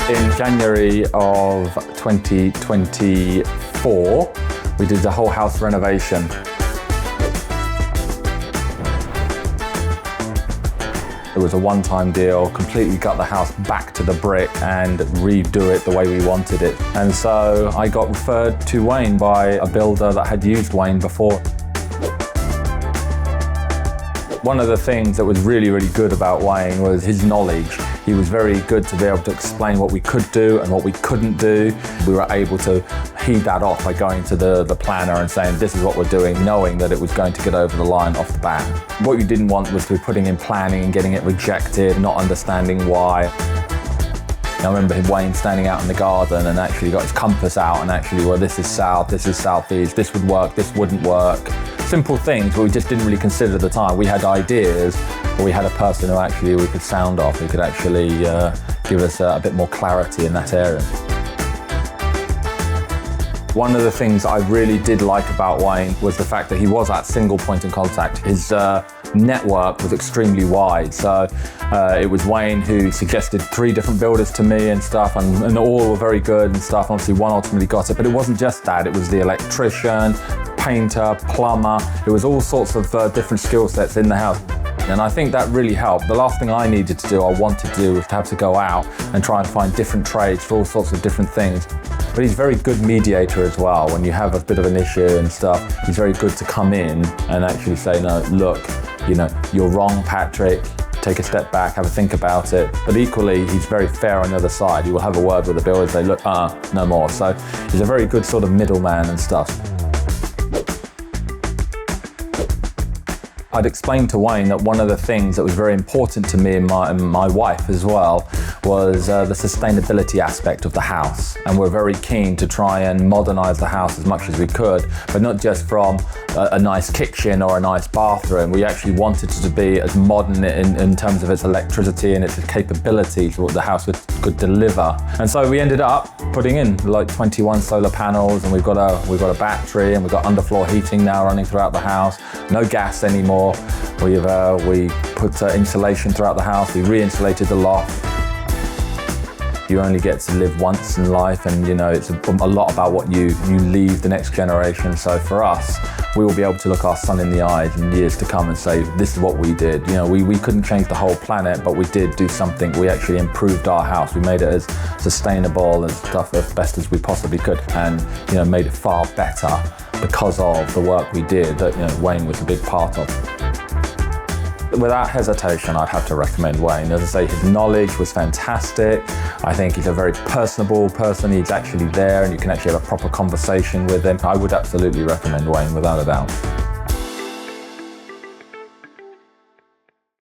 In January of 2024, we did the whole house renovation. It was a one-time deal, completely got the house back to the brick and redo it the way we wanted it. And so I got referred to Wayne by a builder that had used Wayne before. One of the things that was really, really good about Wayne was his knowledge. He was very good to be able to explain what we could do and what we couldn't do. We were able to heed that off by going to the planner and saying, this is what we're doing, knowing that it was going to get over the line off the bat. What you didn't want was to be putting in planning and getting it rejected, not understanding why. I remember Wayne standing out in the garden and actually got his compass out and actually, well, this is south, this is southeast, this would work, this wouldn't work. Simple things, but we just didn't really consider at the time. We had ideas, but we had a person who actually we could sound off, who could actually give us a bit more clarity in that area. One of the things I really did like about Wayne was the fact that he was that single point of contact. His network was extremely wide, so it was Wayne who suggested 3 different builders to me and stuff, and all were very good and stuff. Obviously one ultimately got it, but it wasn't just that, it was the electrician, painter, plumber. It was all sorts of different skill sets in the house. And I think that really helped. The last thing I needed to do, I wanted to do, was to have to go out and try and find different trades for all sorts of different things. But he's a very good mediator as well. When you have a bit of an issue and stuff, he's very good to come in and actually say, no, look, you know, you're wrong, Patrick. Take a step back, have a think about it. But equally, he's very fair on the other side. He will have a word with the builder and say, look, no more. So he's a very good sort of middleman and stuff. I'd explained to Wayne that one of the things that was very important to me and my wife as well was the sustainability aspect of the house. And we're very keen to try and modernize the house as much as we could, but not just from a nice kitchen or a nice bathroom. We actually wanted it to be as modern in terms of its electricity and its capabilities, what the house could deliver. And so we ended up putting in like 21 solar panels, and we've got a battery, and we've got underfloor heating now running throughout the house, no gas anymore. We put insulation throughout the house, we re-insulated the loft. You only get to live once in life, and you know it's a lot about what you leave the next generation. So for us, we will be able to look our son in the eyes in years to come and say, this is what we did. You know, we couldn't change the whole planet, but we did do something. We actually improved our house. We made it as sustainable and stuff as best as we possibly could, and you know, made it far better because of the work we did that, you know, Wayne was a big part of. Without hesitation, I'd have to recommend Wayne. As I say, his knowledge was fantastic. I think he's a very personable person. He's actually there and you can actually have a proper conversation with him. I would absolutely recommend Wayne, without a doubt.